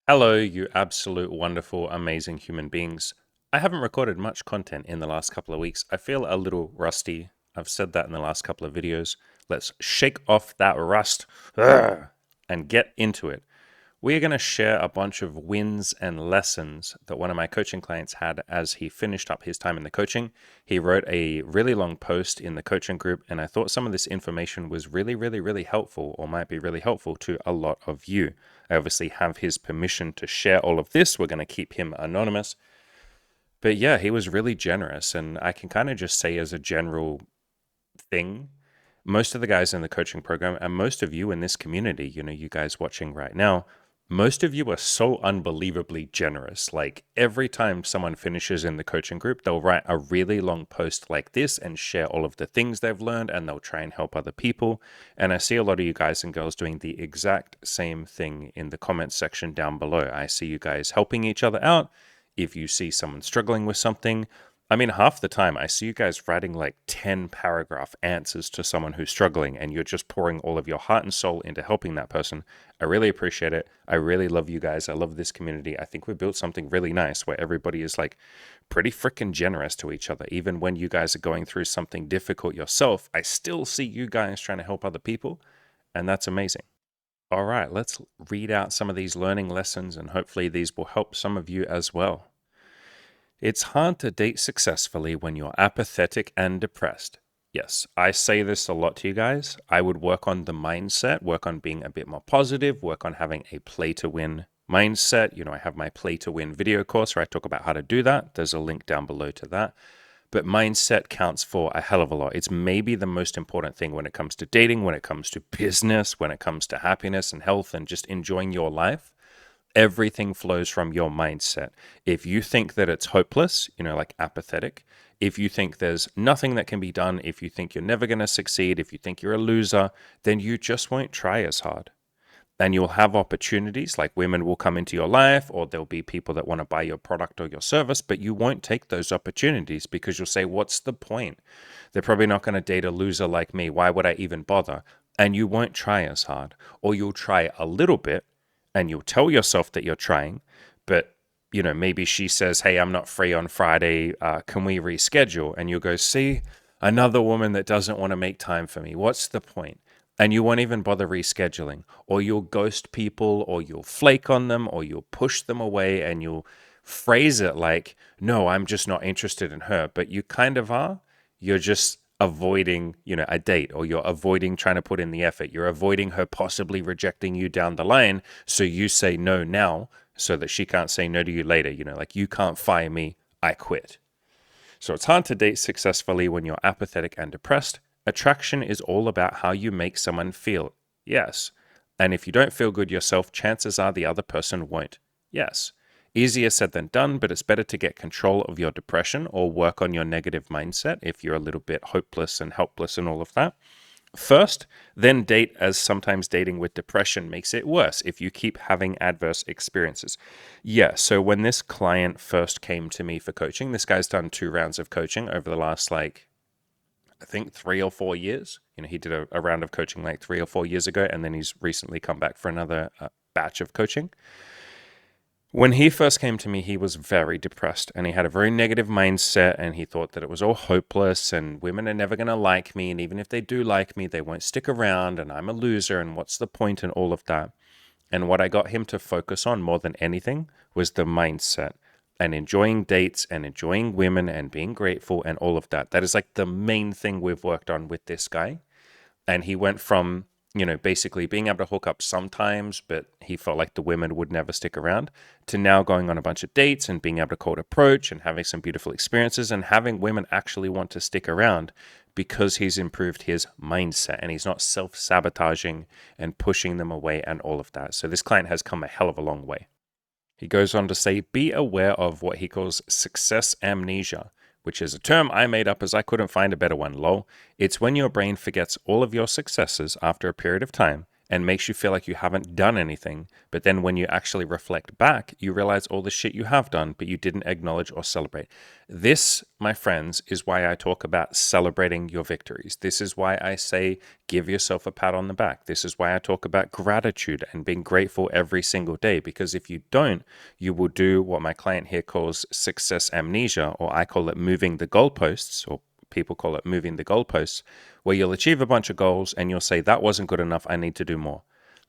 Hello, you absolute wonderful, amazing human beings. I haven't recorded much content in the last couple of weeks. I feel a little rusty. I've said that in the last couple of videos. Let's shake off that rust and get into it. We're going to share a bunch of wins and lessons that one of my coaching clients had as he finished up his time in the coaching. He wrote a really long post in the coaching group, and I thought some of this information was really helpful, or might be really helpful to a lot of you. I obviously have his permission to share all of this. We're going to keep him anonymous. But yeah, he was really generous, and I can kind of just say as a general thing, most of the guys in the coaching program and most of you in this community, you guys watching right now, most of you are so unbelievably generous. Like every time someone finishes in the coaching group, they'll write a really long post like this and share all of the things they've learned, and they'll try and help other people. And I see a lot of you guys and girls doing the exact same thing in the comments section down below. I see you guys helping each other out. If you see someone struggling with something, I mean, half the time I see you guys writing like 10 paragraph answers to someone who's struggling, and you're just pouring all of your heart and soul into helping that person. I really appreciate it. I really love you guys. I love this community. I think we built something really nice where everybody is like pretty freaking generous to each other. Even when you guys are going through something difficult yourself, I still see you guys trying to help other people, and that's amazing. All right, let's read out some of these learning lessons, and hopefully these will help some of you as well. It's hard to date successfully when you're apathetic and depressed. Yes, I say this a lot to you guys. I would work on the mindset, work on being a bit more positive, work on having a play to win mindset. I have my play to win video course where I talk about how to do that. There's a link down below to that. But mindset counts for a hell of a lot. It's maybe the most important thing when it comes to dating, when it comes to business, when it comes to happiness and health and just enjoying your life. Everything flows from your mindset. If you think that it's hopeless, like apathetic, if you think there's nothing that can be done, if you think you're never going to succeed, if you think you're a loser, then you just won't try as hard. And you'll have opportunities, like women will come into your life, or there'll be people that want to buy your product or your service, but you won't take those opportunities because you'll say, what's the point? They're probably not going to date a loser like me. Why would I even bother? And you won't try as hard, or you'll try a little bit and you'll tell yourself that you're trying, but maybe she says, hey, I'm not free on Friday. Can we reschedule? And you'll go, see, another woman that doesn't want to make time for me. What's the point? And you won't even bother rescheduling, or you'll ghost people, or you'll flake on them, or you'll push them away, and you'll phrase it like, no, I'm just not interested in her. But you kind of are. You're just avoiding, a date, or you're avoiding trying to put in the effort. You're avoiding her possibly rejecting you down the line. So you say no now so that she can't say no to you later. Like you can't fire me, I quit. So it's hard to date successfully when you're apathetic and depressed. Attraction is all about how you make someone feel. Yes. And if you don't feel good yourself, chances are the other person won't. Yes. Easier said than done, but it's better to get control of your depression or work on your negative mindset if you're a little bit hopeless and helpless and all of that first, then date, as sometimes dating with depression makes it worse if you keep having adverse experiences. Yeah, so when this client first came to me for coaching, this guy's done 2 rounds of coaching over the last, I think 3 or 4 years. He did a round of coaching like 3 or 4 years ago, and then he's recently come back for another batch of coaching. When he first came to me, he was very depressed, and he had a very negative mindset, and he thought that it was all hopeless and women are never going to like me, and even if they do like me, they won't stick around, and I'm a loser, and what's the point, and all of that. And what I got him to focus on more than anything was the mindset and enjoying dates and enjoying women and being grateful and all of that. That is like the main thing we've worked on with this guy. And he went from basically being able to hook up sometimes, but he felt like the women would never stick around, to now going on a bunch of dates and being able to cold approach and having some beautiful experiences and having women actually want to stick around because he's improved his mindset and he's not self-sabotaging and pushing them away and all of that. So this client has come a hell of a long way. He goes on to say, be aware of what he calls success amnesia, which is a term I made up as I couldn't find a better one, lol. It's when your brain forgets all of your successes after a period of time and makes you feel like you haven't done anything. But then when you actually reflect back, you realize all the shit you have done, but you didn't acknowledge or celebrate. This, my friends, is why I talk about celebrating your victories. This is why I say give yourself a pat on the back. This is why I talk about gratitude and being grateful every single day, because if you don't, you will do what my client here calls success amnesia, or I call it moving the goalposts, or people call it moving the goalposts, where you'll achieve a bunch of goals and you'll say, that wasn't good enough, I need to do more.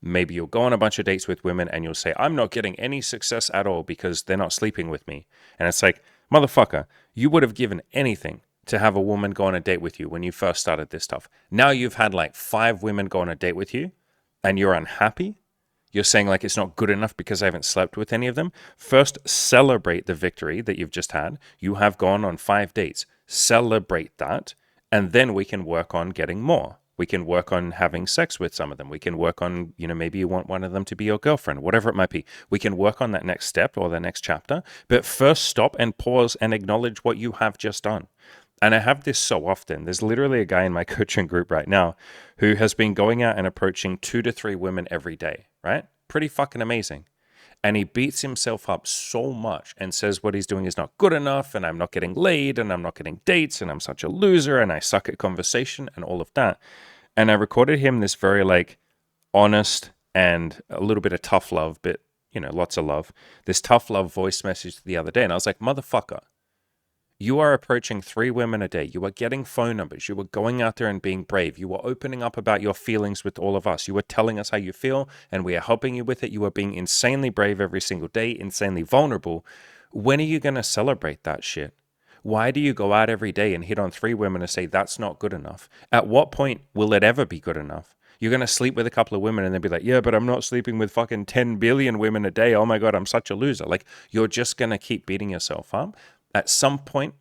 Maybe you'll go on a bunch of dates with women and you'll say, I'm not getting any success at all because they're not sleeping with me. And it's like, motherfucker, you would have given anything to have a woman go on a date with you when you first started this stuff. Now you've had like 5 women go on a date with you and you're unhappy. You're saying like it's not good enough because I haven't slept with any of them. First, celebrate the victory that you've just had. You have gone on 5 dates. Celebrate that. And then we can work on getting more. We can work on having sex with some of them. We can work on, maybe you want one of them to be your girlfriend, whatever it might be. We can work on that next step or the next chapter. But first, stop and pause and acknowledge what you have just done. And I have this so often. There's literally a guy in my coaching group right now who has been going out and approaching 2 to 3 women every day, right? Pretty fucking amazing. And he beats himself up so much and says what he's doing is not good enough, and I'm not getting laid, and I'm not getting dates, and I'm such a loser, and I suck at conversation and all of that. And I recorded him this very like honest and a little bit of tough love, but lots of love, this tough love voice message the other day. And I was like, motherfucker, you are approaching 3 women a day. You are getting phone numbers. You are going out there and being brave. You are opening up about your feelings with all of us. You are telling us how you feel, and we are helping you with it. You are being insanely brave every single day, insanely vulnerable. When are you going to celebrate that shit? Why do you go out every day and hit on 3 women and say that's not good enough? At what point will it ever be good enough? You're going to sleep with a couple of women and then be like, yeah, but I'm not sleeping with fucking 10 billion women a day. Oh my God, I'm such a loser. Like, you're just going to keep beating yourself up. At some point,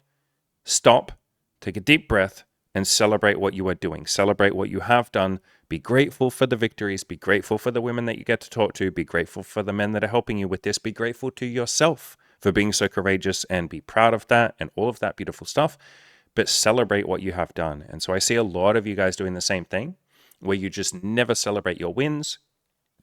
stop, take a deep breath, and celebrate what you are doing. Celebrate what you have done. Be grateful for the victories. Be grateful for the women that you get to talk to. Be grateful for the men that are helping you with this. Be grateful to yourself for being so courageous, and be proud of that and all of that beautiful stuff. But celebrate what you have done. And so I see a lot of you guys doing the same thing, where you just never celebrate your wins.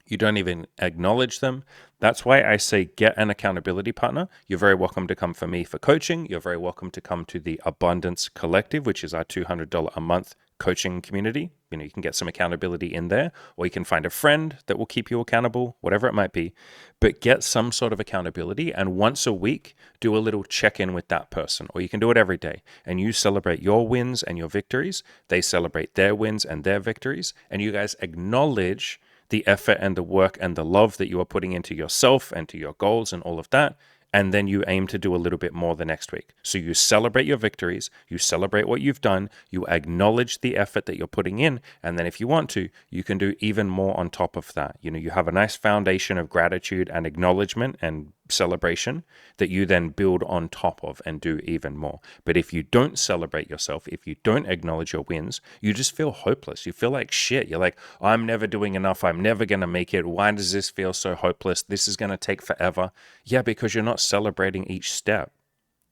You don't even acknowledge them. That's why I say get an accountability partner. You're very welcome to come for me for coaching. You're very welcome to come to the Abundance Collective, which is our $200 a month coaching community. You can get some accountability in there, or you can find a friend that will keep you accountable, whatever it might be. But get some sort of accountability, and once a week, do a little check-in with that person, or you can do it every day. And you celebrate your wins and your victories. They celebrate their wins and their victories. And you guys acknowledge the effort and the work and the love that you are putting into yourself and to your goals and all of that. And then you aim to do a little bit more the next week. So you celebrate your victories, you celebrate what you've done, you acknowledge the effort that you're putting in, and then if you want to, you can do even more on top of that. You have a nice foundation of gratitude and acknowledgement and celebration that you then build on top of and do even more. But if you don't celebrate yourself, if you don't acknowledge your wins, you just feel hopeless. You feel like shit. You're like, I'm never doing enough. I'm never going to make it. Why does this feel so hopeless? This is going to take forever. Yeah, because you're not celebrating each step.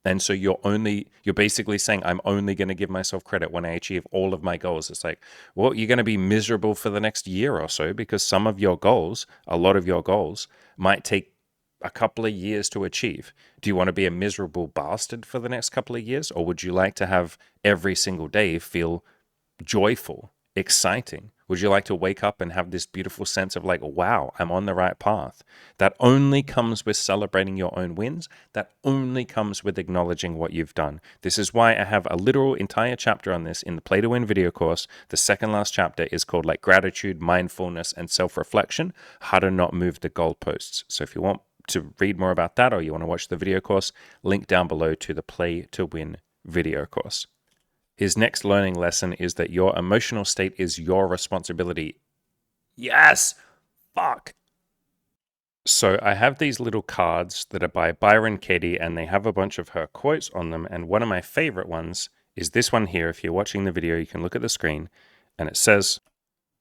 And so you're basically saying, I'm only going to give myself credit when I achieve all of my goals. It's like, well, you're going to be miserable for the next year or so, because some of your goals, a lot of your goals, might take a couple of years to achieve. Do you want to be a miserable bastard for the next couple of years? Or would you like to have every single day feel joyful, exciting? Would you like to wake up and have this beautiful sense of like, wow, I'm on the right path? That only comes with celebrating your own wins. That only comes with acknowledging what you've done. This is why I have a literal entire chapter on this in the Play to Win video course. The second last chapter is called like gratitude, mindfulness, and self-reflection, how to not move the goalposts. So if you want to read more about that, or you want to watch the video course, link down below to the Play to Win video course. His next learning lesson is that your emotional state is your responsibility. Yes! Fuck! So I have these little cards that are by Byron Katie, and they have a bunch of her quotes on them. And one of my favorite ones is this one here. If you're watching the video, you can look at the screen. And it says,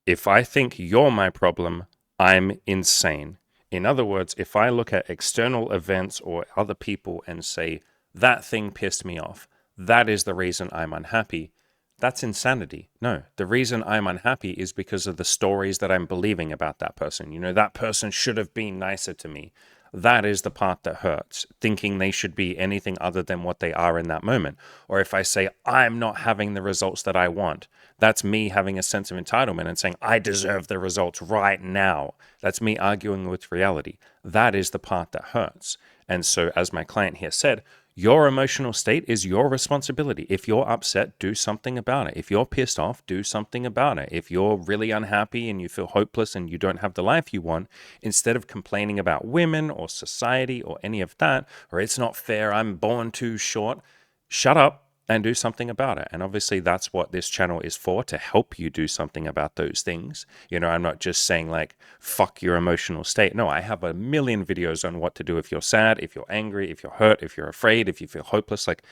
if I think you're my problem, I'm insane. In other words, if I look at external events or other people and say, that thing pissed me off, that is the reason I'm unhappy, That's insanity. No, the reason I'm unhappy is because of the stories that I'm believing about that person. You know, that person should have been nicer to me. That is the part that hurts, thinking they should be anything other than what they are in that moment. Or if I say, I'm not having the results that I want, that's me having a sense of entitlement and saying, I deserve the results right now. That's me arguing with reality. That is the part that hurts. And so, as my client here said, your emotional state is your responsibility. If you're upset, do something about it. If you're pissed off, do something about it. If you're really unhappy and you feel hopeless and you don't have the life you want, instead of complaining about women or society or any of that, or it's not fair, I'm born too short, shut up and do something about it. And obviously that's what this channel is for, to help you do something about those things. You know, I'm not just saying like, fuck your emotional state. No, I have a million videos on what to do if you're sad, if you're angry, if you're hurt, if you're afraid, if you feel hopeless. Like,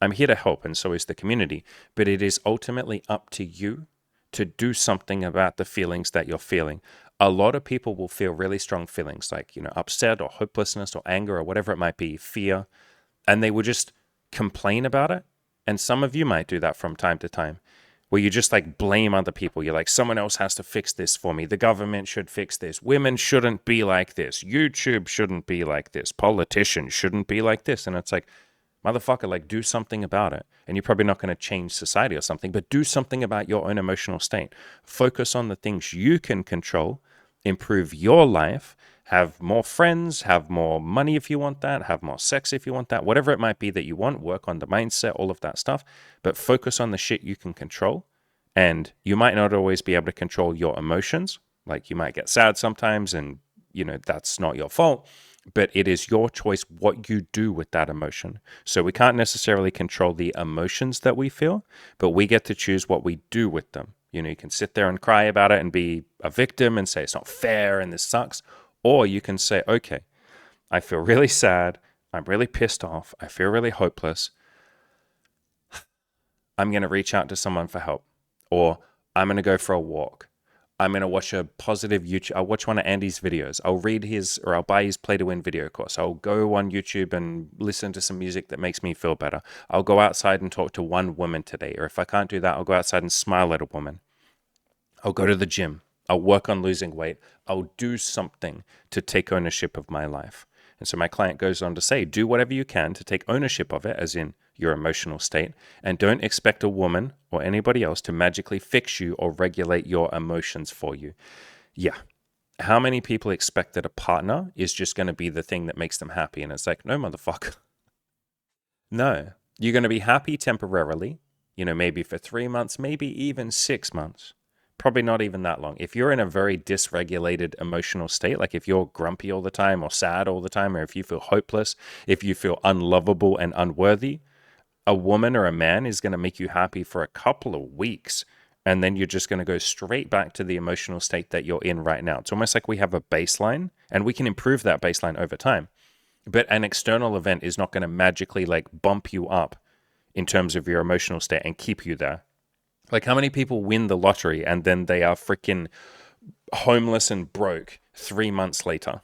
I'm here to help, and so is the community. But it is ultimately up to you to do something about the feelings that you're feeling. A lot of people will feel really strong feelings like, you know, upset or hopelessness or anger or whatever it might be, fear, and they will just complain about it. And some of you might do that from time to time, where you just like blame other people. You're like, someone else has to fix this for me. The government should fix this. Women shouldn't be like this. YouTube shouldn't be like this. Politicians shouldn't be like this. And it's like, motherfucker, like, do something about it. And you're probably not going to change society or something, but do something about your own emotional state. Focus on the things you can control, improve your life, have more friends, have more money if you want that, have more sex if you want that, whatever it might be that you want, work on the mindset, all of that stuff, but focus on the shit you can control. And you might not always be able to control your emotions. Like, you might get sad sometimes and, you know, that's not your fault, but it is your choice what you do with that emotion. So we can't necessarily control the emotions that we feel, but we get to choose what we do with them. You know, you can sit there and cry about it and be a victim and say it's not fair and this sucks. Or you can say, okay, I feel really sad. I'm really pissed off. I feel really hopeless. I'm going to reach out to someone for help. Or I'm going to go for a walk. I'm going to watch a positive YouTube. I'll watch one of Andy's videos. I'll read his, or I'll buy his Play to Win video course. I'll go on YouTube and listen to some music that makes me feel better. I'll go outside and talk to one woman today. Or if I can't do that, I'll go outside and smile at a woman. I'll go to the gym. I'll work on losing weight. I'll do something to take ownership of my life. And so my client goes on to say, do whatever you can to take ownership of it, as in your emotional state, and don't expect a woman or anybody else to magically fix you or regulate your emotions for you. Yeah. How many people expect that a partner is just going to be the thing that makes them happy? And it's like, no, motherfucker. No. You're going to be happy temporarily, you know, maybe for 3 months, maybe even 6 months. Probably not even that long. If you're in a very dysregulated emotional state, like if you're grumpy all the time or sad all the time, or if you feel hopeless, if you feel unlovable and unworthy, a woman or a man is going to make you happy for a couple of weeks. And then you're just going to go straight back to the emotional state that you're in right now. It's almost like we have a baseline and we can improve that baseline over time. But an external event is not going to magically like bump you up in terms of your emotional state and keep you there. Like, how many people win the lottery and then they are freaking homeless and broke 3 months later?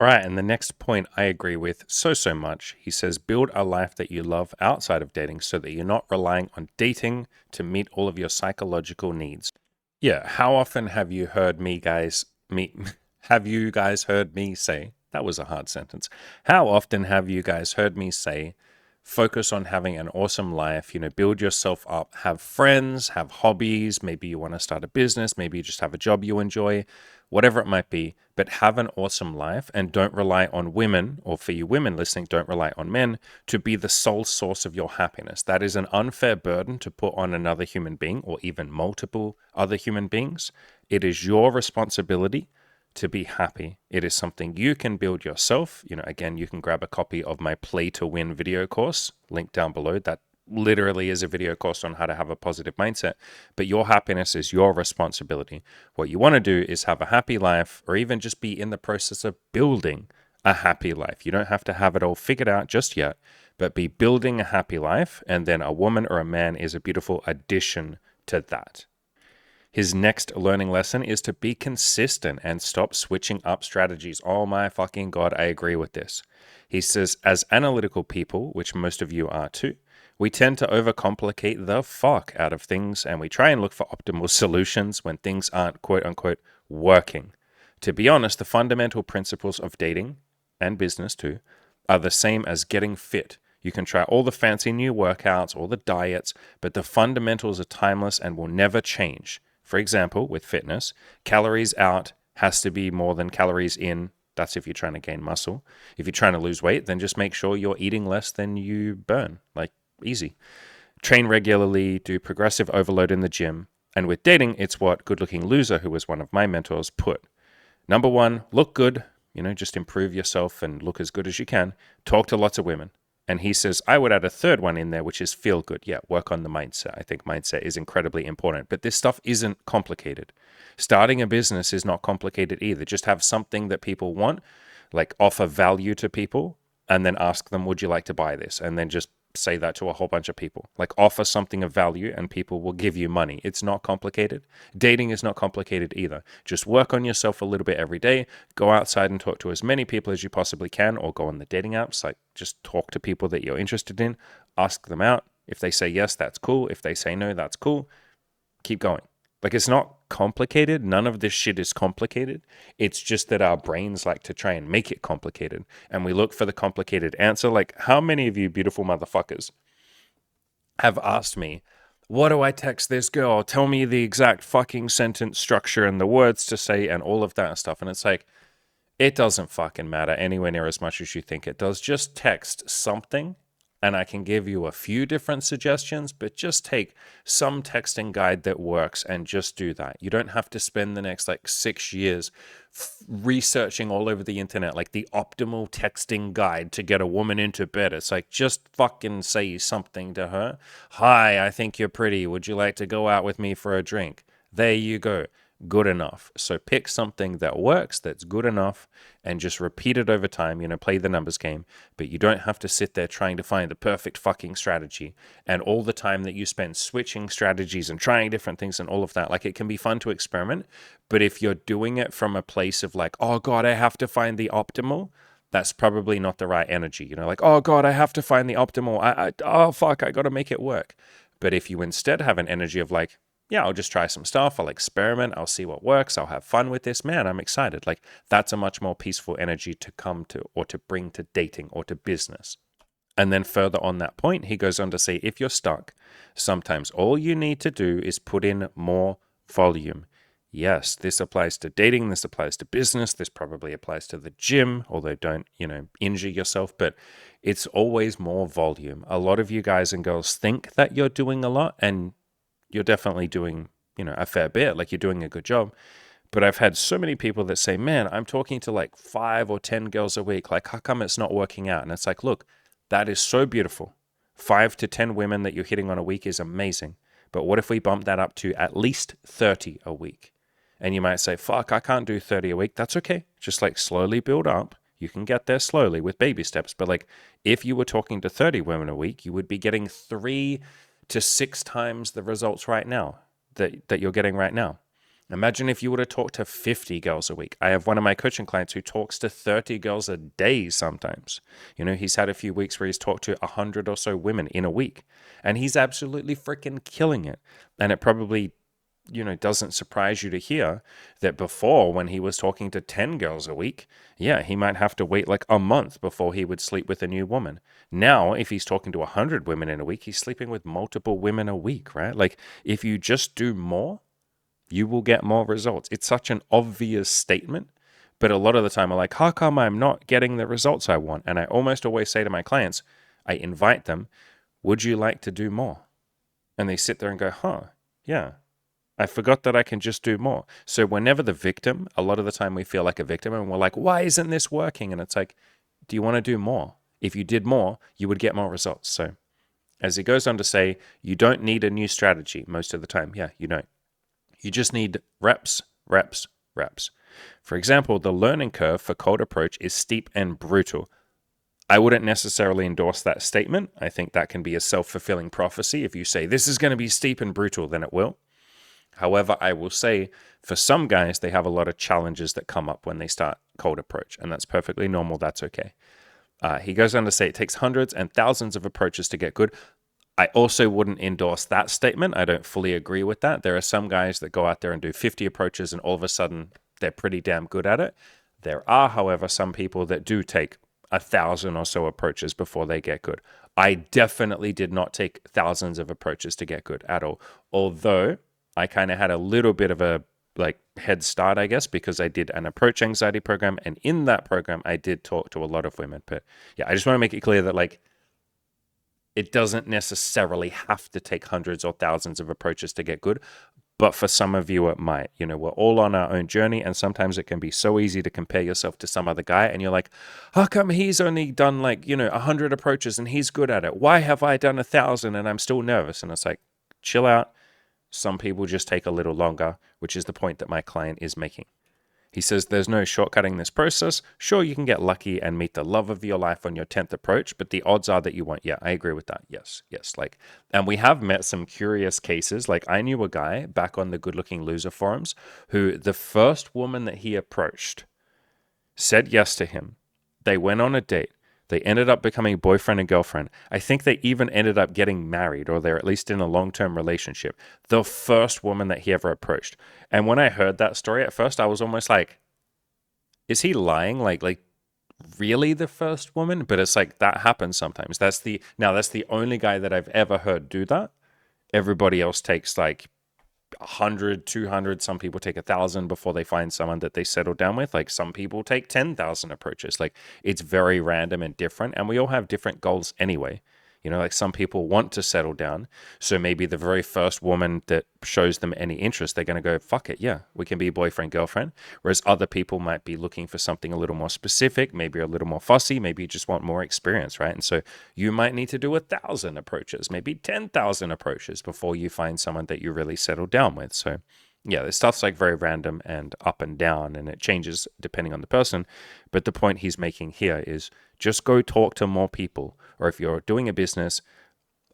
All right, and the next point I agree with so much. He says, build a life that you love outside of dating so that you're not relying on dating to meet all of your psychological needs. Yeah, how often have you heard have you guys heard me say, that was a hard sentence. How often have you guys heard me say, focus on having an awesome life, you know, build yourself up, have friends, have hobbies, maybe you want to start a business, maybe you just have a job you enjoy, whatever it might be, but have an awesome life and don't rely on women, or for you women listening, don't rely on men to be the sole source of your happiness. That is an unfair burden to put on another human being or even multiple other human beings. It is your responsibility to be happy. It is something you can build yourself. You know, again, you can grab a copy of my Play to Win video course, link down below. That literally is a video course on how to have a positive mindset. But your happiness is your responsibility. What you want to do is have a happy life, or even just be in the process of building a happy life. You don't have to have it all figured out just yet, but be building a happy life. And then a woman or a man is a beautiful addition to that. His next learning lesson is to be consistent and stop switching up strategies. Oh my fucking God, I agree with this. He says, as analytical people, which most of you are too, We tend to overcomplicate the fuck out of things, and we try and look for optimal solutions when things aren't quote unquote working. To be honest, the fundamental principles of dating and business too are the same as getting fit. You can try all the fancy new workouts, all the diets, but the fundamentals are timeless and will never change. For example, with fitness, calories out has to be more than calories in. That's if you're trying to gain muscle. If you're trying to lose weight, then just make sure you're eating less than you burn. Like, easy. Train regularly, do progressive overload in the gym. And with dating, it's what Good Looking Loser, who was one of my mentors, put. Number one, look good. Just improve yourself and look as good as you can. Talk to lots of women. And he says, I would add a third one in there, which is feel good. Yeah, work on the mindset. I think mindset is incredibly important. But this stuff isn't complicated. Starting a business is not complicated either. Just have something that people want, like offer value to people, and then ask them, would you like to buy this? And then just say that to a whole bunch of people. Like offer something of value and people will give you money. It's not complicated. Dating is not complicated either. Just work on yourself a little bit every day. Go outside and talk to as many people as you possibly can, or go on the dating apps. Like just talk to people that you're interested in. Ask them out. If they say yes, that's cool. If they say no, that's cool. Keep going. Like, it's not complicated. None of this shit is complicated. It's just that our brains like to try and make it complicated. And we look for the complicated answer. Like, how many of you beautiful motherfuckers have asked me, what do I text this girl? Tell me the exact fucking sentence structure and the words to say and all of that stuff. And it's like, it doesn't fucking matter anywhere near as much as you think it does. Just text something. And I can give you a few different suggestions, but just take some texting guide that works and just do that. You don't have to spend the next 6 years researching all over the internet, like the optimal texting guide to get a woman into bed. It's like, just fucking say something to her. Hi, I think you're pretty. Would you like to go out with me for a drink? There you go. Good enough. So pick something that works, that's good enough, and just repeat it over time. Play the numbers game, but you don't have to sit there trying to find the perfect fucking strategy. And all the time that you spend switching strategies and trying different things and all of that, it can be fun to experiment. But if you're doing it from a place of oh God, I have to find the optimal, that's probably not the right energy. Oh God, I have to find the optimal. Oh fuck, I got to make it work. But if you instead have an energy of yeah, I'll just try some stuff. I'll experiment. I'll see what works. I'll have fun with this. Man, I'm excited. That's a much more peaceful energy to come to or to bring to dating or to business. And then further on that point, he goes on to say, if you're stuck, sometimes all you need to do is put in more volume. Yes, this applies to dating. This applies to business. This probably applies to the gym, although don't, injure yourself. But it's always more volume. A lot of you guys and girls think that you're doing a lot, and you're definitely doing, a fair bit, you're doing a good job. But I've had so many people that say, man, I'm talking to 5 or 10 girls a week. How come it's not working out? And it's look, that is so beautiful. 5 to 10 women that you're hitting on a week is amazing. But what if we bump that up to at least 30 a week? And you might say, fuck, I can't do 30 a week. That's okay. Just slowly build up. You can get there slowly with baby steps. But if you were talking to 30 women a week, you would be getting 3 to 6 times the results right now that you're getting right now. Imagine if you were to talk to 50 girls a week. I have one of my coaching clients who talks to 30 girls a day sometimes. He's had a few weeks where he's talked to 100 or so women in a week. And he's absolutely freaking killing it. And it probably doesn't surprise you to hear that before, when he was talking to 10 girls a week, yeah, he might have to wait a month before he would sleep with a new woman. Now, if he's talking to 100 women in a week, he's sleeping with multiple women a week, right? If you just do more, you will get more results. It's such an obvious statement, but a lot of the time I'm how come I'm not getting the results I want? And I almost always say to my clients, I invite them, would you like to do more? And they sit there and go, yeah. I forgot that I can just do more. So we're never the victim. A lot of the time we feel like a victim and we're why isn't this working? And it's do you want to do more? If you did more, you would get more results. So as he goes on to say, you don't need a new strategy most of the time. Yeah, you don't. You just need reps, reps, reps. For example, the learning curve for cold approach is steep and brutal. I wouldn't necessarily endorse that statement. I think that can be a self-fulfilling prophecy. If you say this is going to be steep and brutal, then it will. However, I will say for some guys, they have a lot of challenges that come up when they start cold approach, and that's perfectly normal. That's okay. He goes on to say it takes hundreds and thousands of approaches to get good. I also wouldn't endorse that statement. I don't fully agree with that. There are some guys that go out there and do 50 approaches and all of a sudden they're pretty damn good at it. There are, however, some people that do take 1,000 or so approaches before they get good. I definitely did not take thousands of approaches to get good at all. Although I kind of had a little bit of a like head start, I guess, because I did an approach anxiety program. And in that program, I did talk to a lot of women. But yeah, I just want to make it clear that like, it doesn't necessarily have to take hundreds or thousands of approaches to get good, but for some of you it might. You know, we're all on our own journey, and sometimes it can be so easy to compare yourself to some other guy, and you're like, how come he's only done like, 100 approaches and he's good at it? Why have I done 1,000 and I'm still nervous? And it's like, chill out. Some people just take a little longer, which is the point that my client is making. He says there's no shortcutting this process. Sure, you can get lucky and meet the love of your life on your 10th approach, but the odds are that you won't. Yeah, I agree with that. Yes. Like, and we have met some curious cases. Like, I knew a guy back on the Good Looking Loser forums who the first woman that he approached said yes to him. They went on a date. They ended up becoming boyfriend and girlfriend. I think they even ended up getting married, or they're at least in a long-term relationship. The first woman that he ever approached. And when I heard that story at first, I was almost like, is he lying? Like really the first woman? But it's like that happens sometimes. That's the only guy that I've ever heard do that. Everybody else takes like 100, 200, some people take 1,000 before they find someone that they settle down with. Like some people take 10,000 approaches. Like it's very random and different, and we all have different goals anyway. Like some people want to settle down, so maybe the very first woman that shows them any interest, they're going to go, fuck it, yeah, we can be boyfriend, girlfriend. Whereas other people might be looking for something a little more specific, maybe a little more fussy, maybe you just want more experience, right? And so you might need to do 1,000 approaches, maybe 10,000 approaches before you find someone that you really settle down with. So yeah, this stuff's like very random and up and down, and it changes depending on the person. But the point he's making here is just go talk to more people. Or if you're doing a business,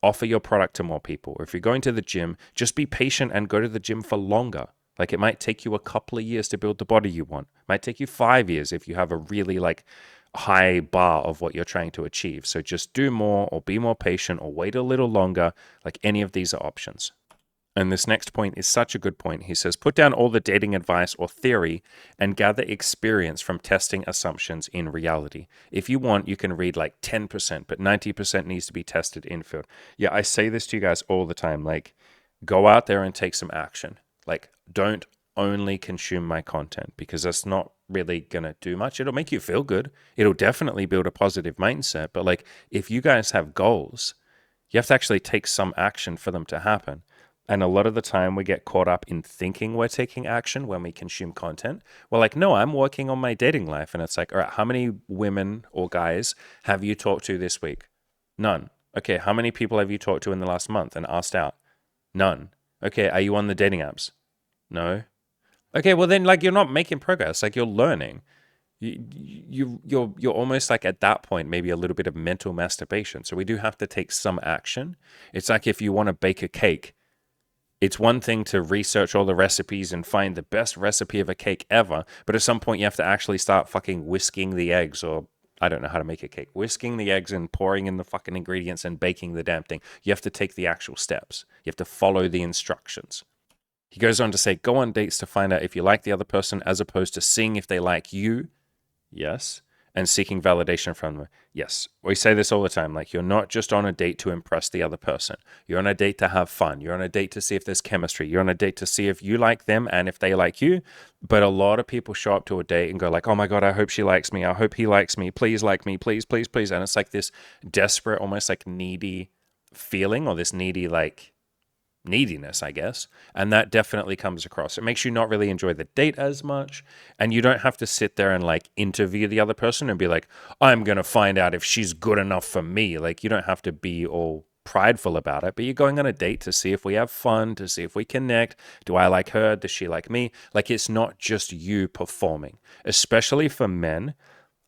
offer your product to more people. Or if you're going to the gym, just be patient and go to the gym for longer. Like it might take you a couple of years to build the body you want. It might take you 5 years if you have a really like high bar of what you're trying to achieve. So just do more, or be more patient, or wait a little longer. Like any of these are options. And this next point is such a good point. He says, put down all the dating advice or theory and gather experience from testing assumptions in reality. If you want, you can read like 10%, but 90% needs to be tested in field. Yeah, I say this to you guys all the time. Like, go out there and take some action. Like, don't only consume my content, because that's not really going to do much. It'll make you feel good. It'll definitely build a positive mindset. But like, if you guys have goals, you have to actually take some action for them to happen. And a lot of the time we get caught up in thinking we're taking action when we consume content. We're like, no, I'm working on my dating life. And it's like, all right, how many women or guys have you talked to this week? None. Okay, how many people have you talked to in the last month and asked out? None. Okay, are you on the dating apps? No. Okay, well then like you're not making progress, like you're learning. You're almost like at that point, maybe a little bit of mental masturbation. So we do have to take some action. It's like if you want to bake a cake, it's one thing to research all the recipes and find the best recipe of a cake ever, but at some point you have to actually start fucking whisking the eggs, or I don't know how to make a cake. Whisking the eggs and pouring in the fucking ingredients and baking the damn thing. You have to take the actual steps. You have to follow the instructions. He goes on to say, go on dates to find out if you like the other person as opposed to seeing if they like you. Yes. And seeking validation from them. Yes. We say this all the time. Like, you're not just on a date to impress the other person. You're on a date to have fun. You're on a date to see if there's chemistry. You're on a date to see if you like them and if they like you. But a lot of people show up to a date and go like, oh my God, I hope she likes me. I hope he likes me. Please like me. Please, please, please. And it's like this desperate, almost like needy feeling, or this needy, like, neediness, I guess. And that definitely comes across. It makes you not really enjoy the date as much. And you don't have to sit there and like interview the other person and be like, I'm going to find out if she's good enough for me. Like, you don't have to be all prideful about it, but you're going on a date to see if we have fun, to see if we connect. Do I like her? Does she like me? Like, it's not just you performing, especially for men.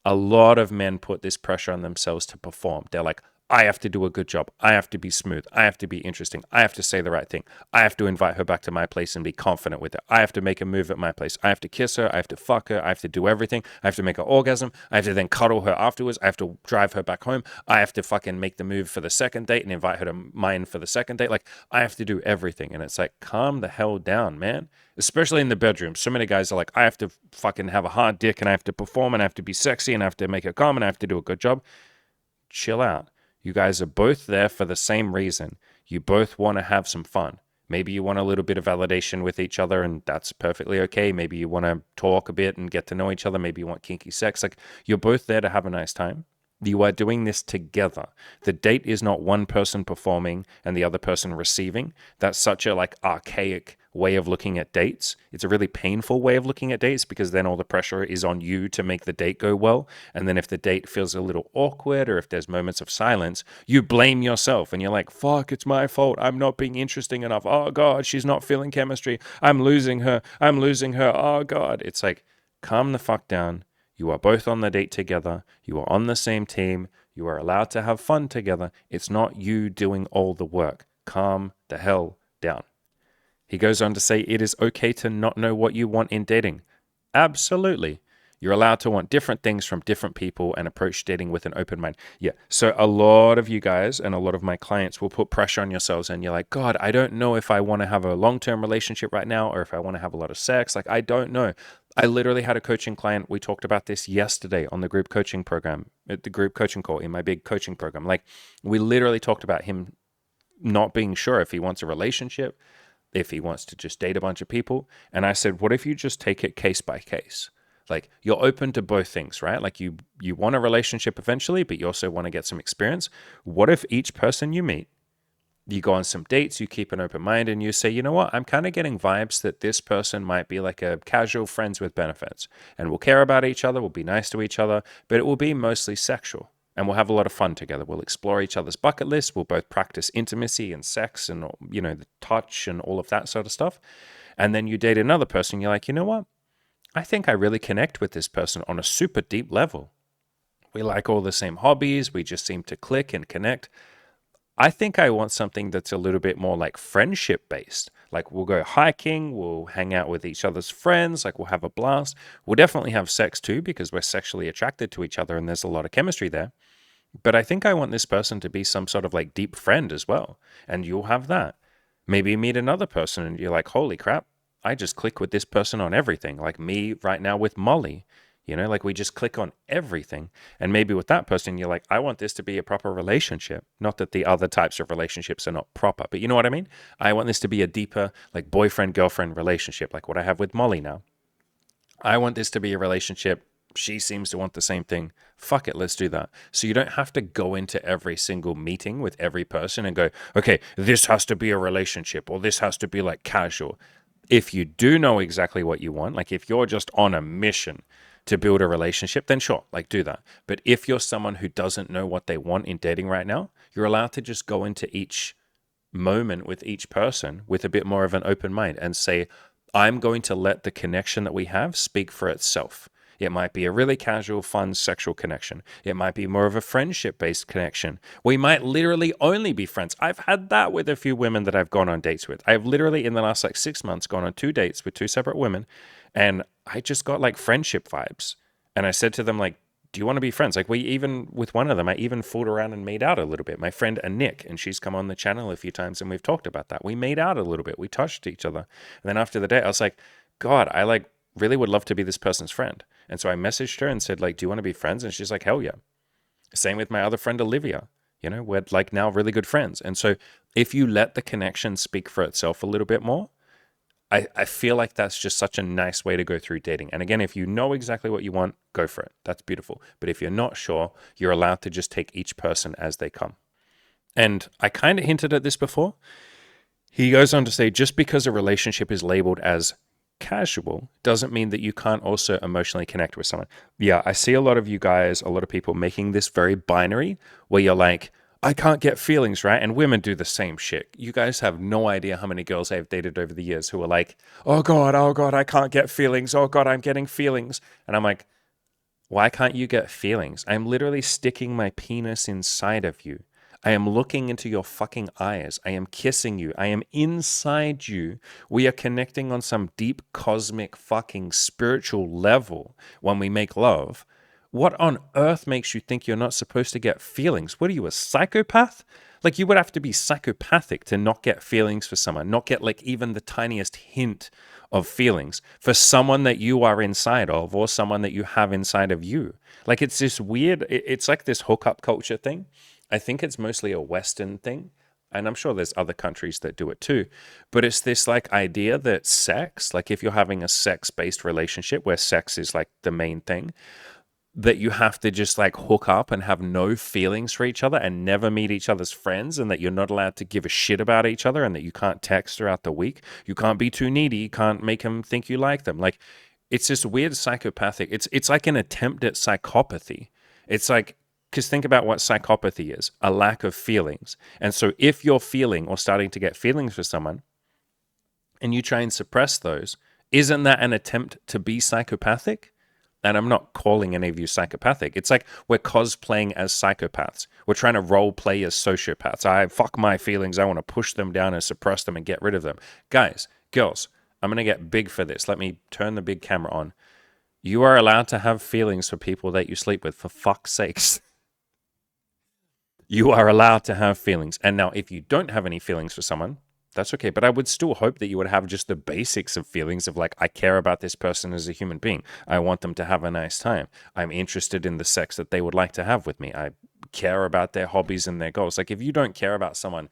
A lot of men put this pressure on themselves to perform. They're like, I have to do a good job. I have to be smooth. I have to be interesting. I have to say the right thing. I have to invite her back to my place and be confident with it. I have to make a move at my place. I have to kiss her. I have to fuck her. I have to do everything. I have to make her orgasm. I have to then cuddle her afterwards. I have to drive her back home. I have to fucking make the move for the second date and invite her to mine for the second date. Like, I have to do everything. And it's like, calm the hell down, man. Especially in the bedroom. So many guys are like, I have to fucking have a hard dick and I have to perform and I have to be sexy and I have to make her come and I have to do a good job. Chill out. You guys are both there for the same reason. You both want to have some fun. Maybe you want a little bit of validation with each other, and that's perfectly okay. Maybe you want to talk a bit and get to know each other. Maybe you want kinky sex. Like, you're both there to have a nice time. You are doing this together. The date is not one person performing and the other person receiving. That's such a like archaic way of looking at dates. It's a really painful way of looking at dates because then all the pressure is on you to make the date go well. And then if the date feels a little awkward or if there's moments of silence, you blame yourself and you're like, fuck, it's my fault. I'm not being interesting enough. Oh God, she's not feeling chemistry. I'm losing her. I'm losing her. Oh God. It's like, calm the fuck down. You are both on the date together. You are on the same team. You are allowed to have fun together. It's not you doing all the work. Calm the hell down. He goes on to say, it is okay to not know what you want in dating. Absolutely. You're allowed to want different things from different people and approach dating with an open mind. Yeah. So a lot of you guys and a lot of my clients will put pressure on yourselves and you're like, God, I don't know if I want to have a long-term relationship right now or if I want to have a lot of sex. Like, I don't know. I literally had a coaching client. We talked about this yesterday on the group coaching program, at the group coaching call in my big coaching program. Like, we literally talked about him not being sure if he wants a relationship, if he wants to just date a bunch of people. And I said, what if you just take it case by case? Like, you're open to both things, right? Like, you want a relationship eventually, but you also want to get some experience. What if each person you meet, you go on some dates, you keep an open mind, and you say, you know what, I'm kind of getting vibes that this person might be like a casual friends with benefits, and we'll care about each other, we'll be nice to each other, but it will be mostly sexual, and we'll have a lot of fun together. We'll explore each other's bucket list. We'll both practice intimacy and sex and, you know, the touch and all of that sort of stuff. And then you date another person, you're like, you know what, I think I really connect with this person on a super deep level. We like all the same hobbies. We just seem to click and connect. I think I want something that's a little bit more like friendship based. Like, we'll go hiking, we'll hang out with each other's friends, like, we'll have a blast. We'll definitely have sex too because we're sexually attracted to each other and there's a lot of chemistry there. But I think I want this person to be some sort of like deep friend as well. And you'll have that. Maybe you meet another person and you're like, holy crap, I just click with this person on everything. Like me right now with Molly. You know, like, we just click on everything. And maybe with that person, you're like, I want this to be a proper relationship. Not that the other types of relationships are not proper, but you know what I mean? I want this to be a deeper, like, boyfriend-girlfriend relationship, like what I have with Molly now. I want this to be a relationship. She seems to want the same thing. Fuck it, let's do that. So you don't have to go into every single meeting with every person and go, okay, this has to be a relationship or this has to be like casual. If you do know exactly what you want, like if you're just on a mission to build a relationship, then sure, like, do that. But if you're someone who doesn't know what they want in dating right now, you're allowed to just go into each moment with each person with a bit more of an open mind and say, I'm going to let the connection that we have speak for itself. It might be a really casual, fun, sexual connection. It might be more of a friendship-based connection. We might literally only be friends. I've had that with a few women that I've gone on dates with. I've literally, in the last like 6 months, gone on 2 dates with 2 separate women, and I just got like friendship vibes. And I said to them, like, do you want to be friends? Like, we even, with one of them, I even fooled around and made out a little bit. My friend Nick, and she's come on the channel a few times, and we've talked about that. We made out a little bit. We touched each other. And then after the date, I was like, God, I like really would love to be this person's friend. And so I messaged her and said, like, do you want to be friends? And she's like, hell yeah. Same with my other friend, Olivia. You know, we're like now really good friends. And so if you let the connection speak for itself a little bit more, I feel like that's just such a nice way to go through dating. And again, if you know exactly what you want, go for it. That's beautiful. But if you're not sure, you're allowed to just take each person as they come. And I kind of hinted at this before. He goes on to say, just because a relationship is labeled as casual doesn't mean that you can't also emotionally connect with someone. Yeah, I see a lot of you guys, a lot of people making this very binary where you're like, I can't get feelings, right? And women do the same shit. You guys have no idea how many girls I've dated over the years who are like, oh God, I can't get feelings. Oh God, I'm getting feelings. And I'm like, why can't you get feelings? I'm literally sticking my penis inside of you. I am looking into your fucking eyes. I am kissing you. I am inside you. We are connecting on some deep cosmic fucking spiritual level when we make love. What on earth makes you think you're not supposed to get feelings? What are you, a psychopath? Like, you would have to be psychopathic to not get feelings for someone, not get like even the tiniest hint of feelings for someone that you are inside of or someone that you have inside of you. Like, it's this weird, it's like this hookup culture thing. I think it's mostly a Western thing. And I'm sure there's other countries that do it too. But it's this like idea that sex, like if you're having a sex-based relationship where sex is like the main thing, that you have to just like hook up and have no feelings for each other and never meet each other's friends, and that you're not allowed to give a shit about each other, and that you can't text throughout the week. You can't be too needy. You can't make them think you like them. Like, it's this weird psychopathic. It's like an attempt at psychopathy. It's like, because think about what psychopathy is, a lack of feelings. And so if you're feeling or starting to get feelings for someone and you try and suppress those, isn't that an attempt to be psychopathic? And I'm not calling any of you psychopathic. It's like we're cosplaying as psychopaths. We're trying to role play as sociopaths. I fuck my feelings. I want to push them down and suppress them and get rid of them. Guys, girls, I'm going to get big for this. Let me turn the big camera on. You are allowed to have feelings for people that you sleep with, for fuck's sakes. You are allowed to have feelings. And now, if you don't have any feelings for someone, that's okay. But I would still hope that you would have just the basics of feelings of like, I care about this person as a human being. I want them to have a nice time. I'm interested in the sex that they would like to have with me. I care about their hobbies and their goals. Like, if you don't care about someone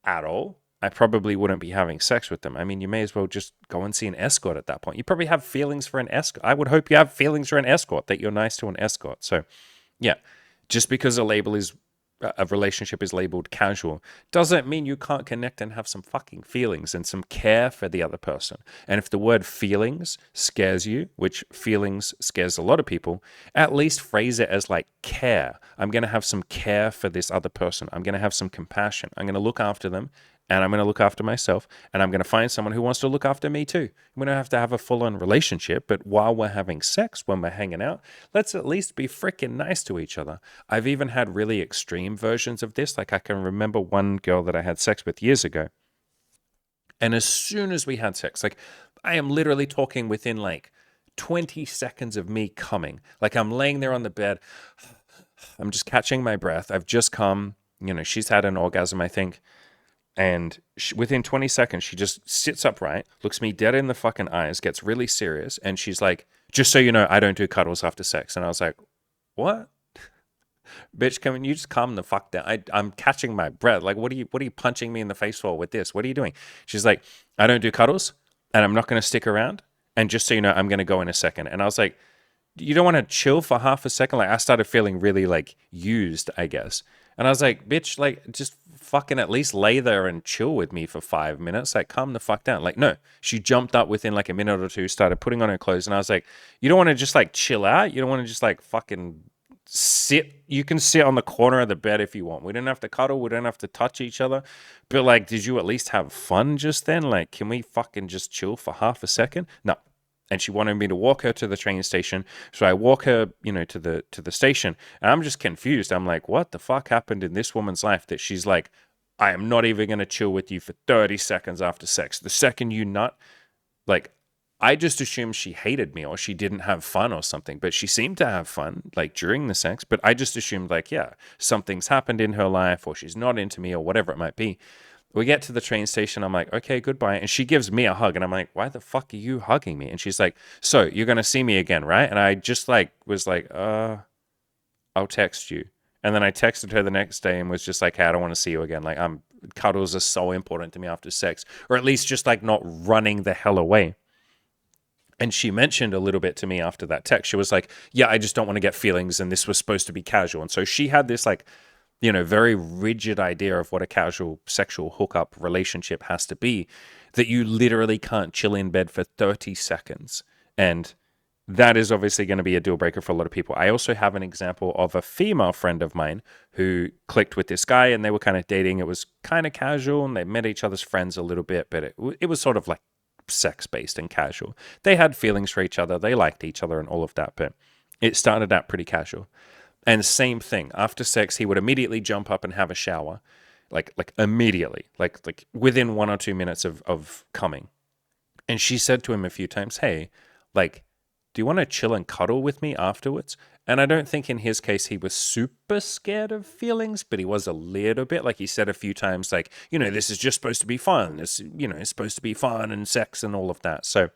at all, I probably wouldn't be having sex with them. I mean, you may as well just go and see an escort at that point. You probably have feelings for an escort. I would hope you have feelings for an escort, that you're nice to an escort. So yeah, just because a relationship is labeled casual doesn't mean you can't connect and have some fucking feelings and some care for the other person. And if the word feelings scares you, which feelings scares a lot of people, at least phrase it as like care. I'm going to have some care for this other person. I'm going to have some compassion. I'm going to look after them, and I'm going to look after myself, and I'm going to find someone who wants to look after me too. We don't have to have a full-on relationship, but while we're having sex, when we're hanging out, let's at least be freaking nice to each other. I've even had really extreme versions of this. Like, I can remember one girl that I had sex with years ago, and as soon as we had sex, like, I am literally talking within like 20 seconds of me coming. Like, I'm laying there on the bed, I'm just catching my breath. I've just come, she's had an orgasm, I think. And within 20 seconds, she just sits upright, looks me dead in the fucking eyes, gets really serious. And she's like, just so you know, I don't do cuddles after sex. And I was like, what? Bitch, can you just calm the fuck down? I'm catching my breath. Like, what are you punching me in the face for with this? What are you doing? She's like, I don't do cuddles and I'm not going to stick around. And just so you know, I'm going to go in a second. And I was like, you don't want to chill for half a second? Like, I started feeling really like used, I guess. And I was like, bitch, like, just fucking at least lay there and chill with me for 5 minutes. Like, calm the fuck down. Like, no, she jumped up within like a minute or two, started putting on her clothes. And I was like, you don't want to just like chill out? You don't want to just like fucking sit? You can sit on the corner of the bed if you want. We don't have to cuddle. We don't have to touch each other. But like, did you at least have fun just then? Like, can we fucking just chill for half a second? No. And she wanted me to walk her to the train station. So I walk her, to the station. And I'm just confused. I'm like, what the fuck happened in this woman's life that she's like, I am not even going to chill with you for 30 seconds after sex. The second you nut, like, I just assumed she hated me or she didn't have fun or something. But she seemed to have fun, like, during the sex. But I just assumed, like, yeah, something's happened in her life or she's not into me or whatever it might be. We get to the train station. I'm like, okay, goodbye. And she gives me a hug. And I'm like, why the fuck are you hugging me? And she's like, so you're going to see me again, right? And I just was like, I'll text you. And then I texted her the next day and was just like, hey, I don't want to see you again. Like, cuddles are so important to me after sex, or at least just like not running the hell away. And she mentioned a little bit to me after that text. She was like, yeah, I just don't want to get feelings. And this was supposed to be casual. And so she had this like, very rigid idea of what a casual sexual hookup relationship has to be, that you literally can't chill in bed for 30 seconds. And that is obviously going to be a deal breaker for a lot of people. I also have an example of a female friend of mine who clicked with this guy and they were kind of dating. It was kind of casual and they met each other's friends a little bit, but it was sort of like sex-based and casual. They had feelings for each other. They liked each other and all of that, but it started out pretty casual. And same thing, after sex, he would immediately jump up and have a shower, like immediately, like within 1 or 2 minutes of coming. And she said to him a few times, "Hey, like, do you want to chill and cuddle with me afterwards?" And I don't think in his case he was super scared of feelings, but he was a little bit. Like he said a few times, like, this is just supposed to be fun. It's supposed to be fun and sex and all of that. So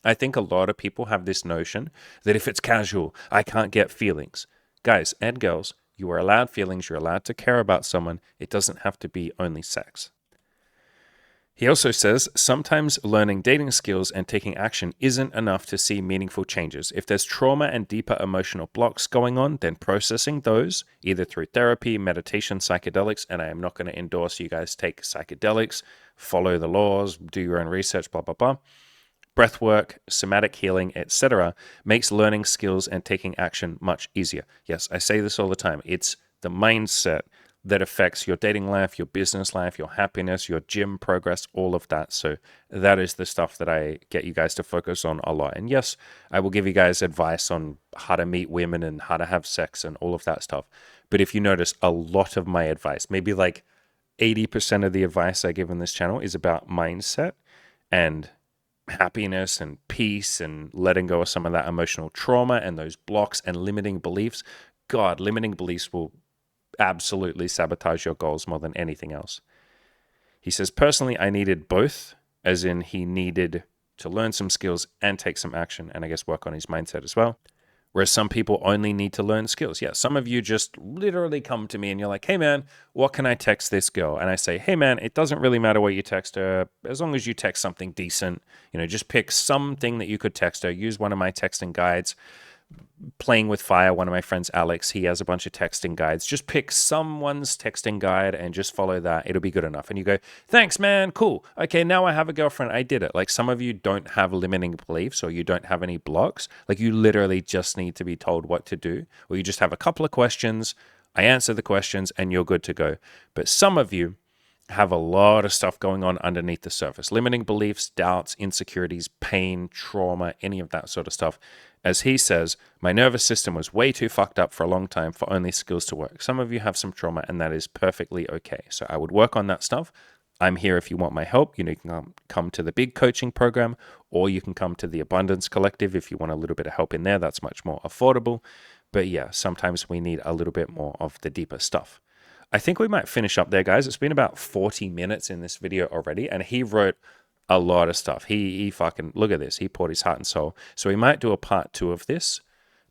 I think a lot of people have this notion that if it's casual, I can't get feelings. Guys and girls, you are allowed feelings. You're allowed to care about someone. It doesn't have to be only sex. He also says sometimes learning dating skills and taking action isn't enough to see meaningful changes. If there's trauma and deeper emotional blocks going on, then processing those, either through therapy, meditation, psychedelics, and I am not going to endorse you guys take psychedelics, follow the laws, do your own research, blah, blah, blah. Breath work, somatic healing, etc., makes learning skills and taking action much easier. Yes, I say this all the time. It's the mindset that affects your dating life, your business life, your happiness, your gym progress, all of that. So that is the stuff that I get you guys to focus on a lot. And yes, I will give you guys advice on how to meet women and how to have sex and all of that stuff. But if you notice, a lot of my advice, maybe like 80% of the advice I give on this channel is about mindset and happiness and peace and letting go of some of that emotional trauma and those blocks and limiting beliefs. God, limiting beliefs will absolutely sabotage your goals more than anything else. He says, personally, I needed both, as in he needed to learn some skills and take some action, and I guess work on his mindset as well. Whereas some people only need to learn skills. Yeah, some of you just literally come to me and you're like, hey man, what can I text this girl? And I say, hey man, it doesn't really matter what you text her, as long as you text something decent. Just pick something that you could text her. Use one of my texting guides. Playing with Fire, one of my friends, Alex, he has a bunch of texting guides. Just pick someone's texting guide and just follow that. It'll be good enough. And you go, thanks, man. Cool. Okay, now I have a girlfriend. I did it. Like some of you don't have limiting beliefs or you don't have any blocks. Like you literally just need to be told what to do, or you just have a couple of questions. I answer the questions and you're good to go. But some of you have a lot of stuff going on underneath the surface. Limiting beliefs, doubts, insecurities, pain, trauma, any of that sort of stuff. As he says, my nervous system was way too fucked up for a long time for only skills to work. Some of you have some trauma and that is perfectly okay. So I would work on that stuff. I'm here if you want my help. You can come to the big coaching program, or you can come to the Abundance Collective if you want a little bit of help in there. That's much more affordable. But yeah, sometimes we need a little bit more of the deeper stuff. I think we might finish up there, guys. It's been about 40 minutes in this video already, and he wrote a lot of stuff. He fucking, look at this. He poured his heart and soul. So we might do a part 2 of this,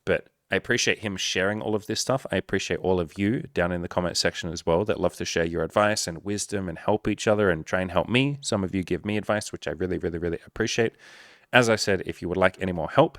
but I appreciate him sharing all of this stuff. I appreciate all of you down in the comment section as well that love to share your advice and wisdom and help each other and try and help me. Some of you give me advice, which I really, really, really appreciate. As I said, if you would like any more help,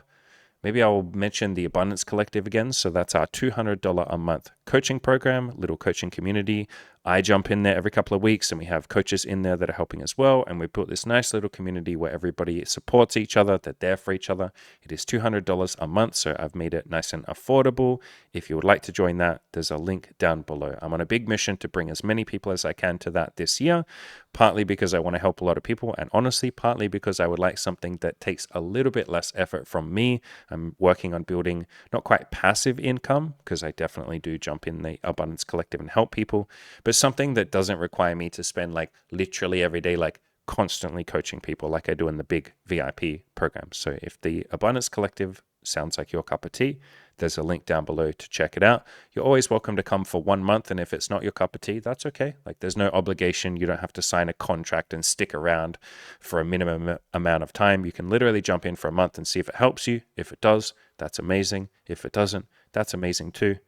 maybe I'll mention the Abundance Collective again. So that's our $200 a month coaching program, little coaching community. I jump in there every couple of weeks and we have coaches in there that are helping as well. And we built this nice little community where everybody supports each other. They're there for each other. It is $200 a month. So I've made it nice and affordable. If you would like to join that, there's a link down below. I'm on a big mission to bring as many people as I can to that this year, partly because I want to help a lot of people. And honestly, partly because I would like something that takes a little bit less effort from me. I'm working on building not quite passive income, because I definitely do jump in the Abundance Collective and help people, but something that doesn't require me to spend like literally every day, like constantly coaching people like I do in the big VIP program. So if the Abundance Collective sounds like your cup of tea, there's a link down below to check it out. You're always welcome to come for 1 month. And if it's not your cup of tea, that's okay. Like there's no obligation. You don't have to sign a contract and stick around for a minimum amount of time. You can literally jump in for a month and see if it helps you. If it does, that's amazing. If it doesn't, that's amazing too.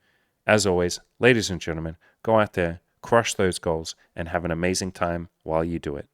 As always, ladies and gentlemen, go out there, crush those goals, and have an amazing time while you do it.